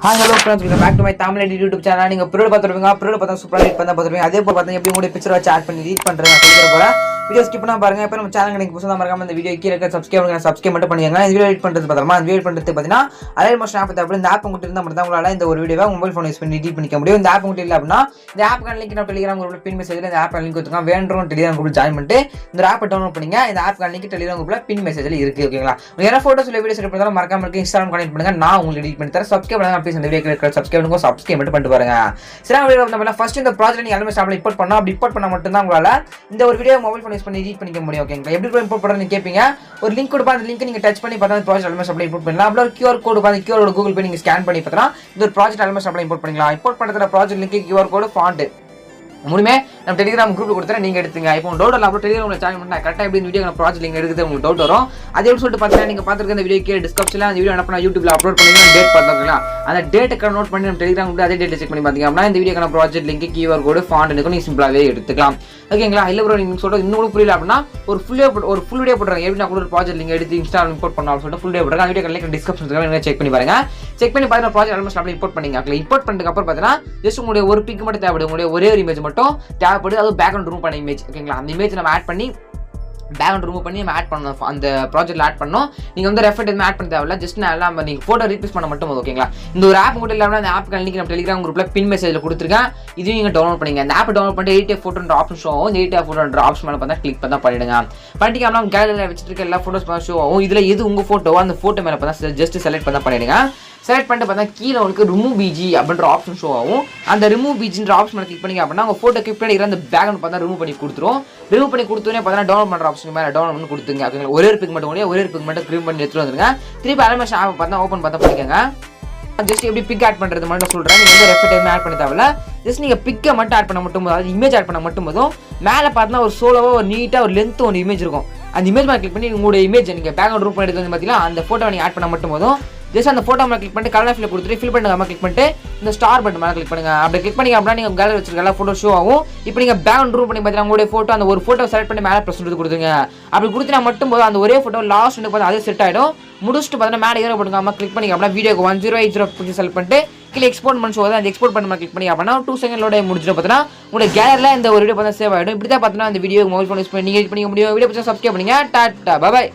Hi, hello friends, welcome back to my Tamil YouTube channel. நீங்க ப்ரோல பாத்துருவீங்க, ப்ரோல பார்த்தா சூப்பரா edit பண்ணா பாத்துருவீங்க. அதே போல பார்த்தா எப்படி உங்க பிக்சர் வச்சு ஆட் பண்ணி எடிட் பண்றேன்னு சொல்லிற போறேன். வீடியோ ஸ்கிப் பண்ணாம பாருங்க. இப்போ நம்ம சேனலுக்கு நீங்க புதுசா மறக்காம இந்த வீடியோ கீழ இருக்க சப்ஸ்கிரைப் மட்டும் பண்ணிக்கங்க. இந்த வீடியோ எடிட் பண்றது பார்த்தா இந்த வீடியோ எடிட் பண்றது பார்த்தீங்கன்னா Alight மோஷன் ஆப் அப்படி இந்த ஆப் உங்ககிட்ட இருந்தா மட்டும் தான் உங்களால இந்த ஒரு வீடியோவை மொபைல் ஃபோன் யூஸ் பண்ணி எடிட் பண்ணிக்க முடியும். இந்த ஆப் உங்ககிட்ட இல்ல அப்படினா இந்த ஆப்க்கான லிங்க் நான் Telegram குரூப்ல பின் மெசேஜ்ல இந்த ஆப் லிங்க் கொடுத்துங்க. வேணும்னு Telegram குரூப்ல ஜாயின் பண்ணிட்டு இந்த ஆப்பை டவுன்லோட் பண்ணுங்க. இந்த ஆப்க்கான லிங்க் Telegram குரூப்ல பின் மெசேஜ்ல இருக்கு. ஓகேங்களா? உங்களுக்கு என்ன போட்டோஸ் இல்ல வீடியோஸ் எடுத்து பண்ணாலும் மறக்காம இருக்கு Instagram கனெக்ட் பண்ணுங்க. நான் உங்களுக்கு எடிட் பண்ணி தரேன். சப்ஸ்கிரைப் பண்ணுங்க. ப்ளீஸ் இந்த வீடியோக்கு சப்ஸ்கிரைப் மட்டும் பண்ணிட்டு பாருங்க. சரி, நம்ம ஃபர்ஸ்ட் இந்த ப்ராஜெக்ட் நீங்க எல்லாமே ஸ்டாப்ல இம்போர்ட் பண்ணா அப்படி இம்போர்ட் பண்ணா மட்டும் தான் உங்களால இந்த ஒரு வீடியோ மொபைல் ஃபோன் யூஸ் பண்ணி எடிட் பண்ணிக்க முடியும். ஓகேங்களா? எப்படி இம்போர்ட் பண்றதுன்னு கேப்பீங்க. ஒரு லிங்க் கொடுப்பா, அந்த லிங்க் நீங்க டச் பண்ணி பார்த்தா அந்த ப்ராஜெக்ட் எல்லாமே ஸ்டாப்ல இம்போர்ட் பண்ணலாம். அப்படி ஒரு QR கோட் பாருங்க, QR கோட் கூகுள் பே நீங்க ஸ்கேன் பண்ணி பார்த்தா இந்த ஒரு ப்ராஜெக்ட் எல்லாமே ஸ்டாப்ல இம்போர்ட் பண்ணிக்கலாம். இம்போர்ட் பண்றதுல project link, QR code, font மூணுமே நம்ம Telegram குரூப்ல கொடுத்தா நீங்க எடுத்துங்க. இப்போ டவுட் இல்ல, அப்புறம் Telegram ஜாயின் பண்ணா கரெக்டா எப்படி இந்த வீடியோ நான் ப்ராஜெக்ட் லிங்க் எடுக்குது உங்களுக்கு டவுட் வரும். அதே எப்படி சொல்லிட்டு பார்த்தா நீங்க பாத்துருக்க இந்த வீடியோ கீழ டிஸ்கிரிப்ஷன்ல அந்த வீடியோ என்ன YouTubeல அப்லோட் பண்ணீங்க டேட் பாத்துக்கலாம். அந்த டேட்டை நோட் பண்ணி நம்ம Telegram குரூப்ல அதே டேட் செக் பண்ணி பாத்தீங்க அப்படினா இந்த வீடியோக்கான project link, QR code, font நீங்க சிம்பிளாவே எடுத்துக்கலாம். ஓகேங்களா? இல்ல ப்ரோ நீங்க சொல்றது இன்னும் புரியல அப்படினா ஒரு ஃபுல் வீடியோ போடுறாங்க. எப்படி நான் கூட ப்ராஜெக்ட் லிங்க் எடுத்து இன்ஸ்டால் இம்போர்ட் பண்ணலாம் சொல்லிட்டு ஃபுல் வீடியோ போடுறாங்க. அந்த வீடியோ லிங்க் டிஸ்கிரிப்ஷன்ல நீங்க செக் பண்ணி பாருங்க. செக் பண்ணி பாருங்க ப்ராஜெக்ட் ஆல்மோஸ்ட் அப்படியே இம்போர்ட் பண்ணீங்க. இம்போர்ட் பண்ணதுக்கு அப்புறம் பார்த்தீங்கன்னா ஜஸ்ட் உங்களுடைய ஒரு பிக் மட்டும் தேவைப்படுது. உங்களுடைய ஒரே ஒரு இமேஜ் மட்டும் தேவைப்படுது. அது பேக்ரவுண்ட் ரிமூவ் பண்ண இமேஜ். ஓகேங்களா? அந்த இமேஜ் நம்ம ஆட் பண்ணி பேக்ரவுண்ட் ரிமூவ் பண்ணி நம்ம ஆட் பண்ணணும். அந்த ப்ராஜெக்ட்ல ஆட் பண்ணோம். நீங்க வந்து ரெஃபர் எதுவும் ஆட் பண்ண தேவையில்ல. ஜஸ்ட் நான் எல்லாம் நீங்க போட்டோ ரீப்ளேஸ் பண்ண மட்டும். ஓகேங்களா? இந்த ஒரு ஆப் கூட இல்லாம அந்த ஆப் லிங்க் நம்ம Telegram குரூப்ல பின் மெசேஜ்ல கொடுத்துருக்கேன். இதையும் நீங்க டவுன்லோட் பண்ணீங்க. இந்த ஆப் டவுன்லோட் பண்ணிட்டு எடிட் ஃபோட்டோன்ற ஆப்ஷன் ஷோ ஆகும். இந்த எடிட் ஃபோட்டோன்ற ஆப்ஷன் மேல பார்த்தா கிளிக் பண்ணா பண்ணிடுங்க. பண்ணிட்டீங்கன்னா கேலரியில வச்சிட்டு இருக்க எல்லா போட்டோஸ் ஷோ ஆகும். இதுல எது உங்க போட்டோவோ அந்த போட்டோ மேல பார்த்தா ஜஸ்ட் செலக்ட் பண்ணா பண்ணிடுங்க. செலக்ட் பண்ணிட்டு பார்த்தா கீழே உங்களுக்கு ரிமூவ் பிஜி அப்படின்ற ஆப்ஷன் ஷோ ஆகும். அந்த ரிமூவ் பிஜின்ற ஆப்ஷன் கிளிக் பண்ணீங்க அப்படின்னா உங்க போட்டோ கிளிக் பண்ணி அந்த பேக்ரவுண்ட் பார்த்தா ரிமூவ் பண்ணி கொடுத்துரும். ரிமூவ் பண்ணி கொடுத்தோன்னே பார்த்தா டவுன்லோட் பண்ற ஆப்ஷன் மேலே டவுன்லோட் பண்ணி கொடுத்துங்க. ஓகேங்களா? ஒரே பிக் மட்டும் கிரீம் பண்ணி எடுத்துட்டு வந்துருங்க. திருப்பி அனிமேஷன் ஆப் பார்த்தா ஓப்பன் பார்த்தா பண்ணிக்கோங்க. ஜஸ்ட் எப்படி பிக் ஆட் பண்றது மட்டும் சொல்றேன். நீங்க வந்து ரெஃபர் டைம் ஆட் பண்ண தேவையில்ல. ஜஸ்ட் நீங்க பிக்கை மட்டும் ஆட் பண்ண மட்டும் போதும். அது இமேஜ் ஆட் பண்ண மட்டும் போதும். மேலே பார்த்தா ஒரு சோலோவா ஒரு நீட்டா ஒரு லென்த் ஒரு இமேஜ் இருக்கும். அந்த இமேஜ் மேலே கிளிக் பண்ணி உங்களுடைய இமேஜ் நீங்க பேக்ரவுண்ட் ரூப் எடுத்து வந்து பார்த்தீங்கன்னா அந்த போட்டோ நீங்க ஆட் பண்ண மட்டும் போதும். ஜஸ்ட் அந்த போட்டோ மேலே கிளிக் பண்ணிட்டு கலர் ஃபில் கொடுத்துட்டு ஃபில் பண்ணுங்க. கிளிக் பண்ணிட்டு இந்த ஸ்டார் பட்டன் மேலே கிளிக் பண்ணுங்க. அப்படி கிளிக் பண்ணி அப்படின்னா நீங்க கேலரி வச்சிருக்க எல்லா போட்டோ ஷோ ஆகும். இப்போ நீங்க பேக்ரவுண்ட் ரூப் பண்ணி பார்த்தீங்கன்னா உங்களுடைய போட்டோ அந்த ஒரு போட்டோ செலக்ட் பண்ணி மேலே ப்ரெஸ் கொடுத்துருங்க. அப்படி கொடுத்தா மட்டும் போதும். அந்த ஒரே போட்டோ லாஸ்ட் பார்த்தா அதே செட் ஆயிடும். முடிச்சுட்டு பார்த்தீங்கன்னா மேலே ஏற போட்டுங்க. கிளிக் பண்ணி அப்படின்னா வீடியோக்கு 1080 செலக்ட் பண்ணிட்டு கீழே எக்ஸ்போர்ட் பண்ணி சொல்லுது. அந்த எக்ஸ்போர்ட் பண்ண கிளிக் பண்ணி அப்படின்னா 2 செகண்ட்லோட முடிச்சுட்டு பார்த்தீங்கன்னா உங்களுடைய கேலரியில் இந்த ஒரு வீடியோ பார்த்தா சேவ் ஆகிடும். இப்படி தான் பார்த்தீங்கன்னா இந்த வீடியோ மொபைல் ஃபோன் யூஸ் பண்ணி நீங்கள் எடிட் பண்ணிக்க முடியும். வீடியோ பற்றி சப்ஸ்கிரைப் பண்ணுங்க. Tata, by.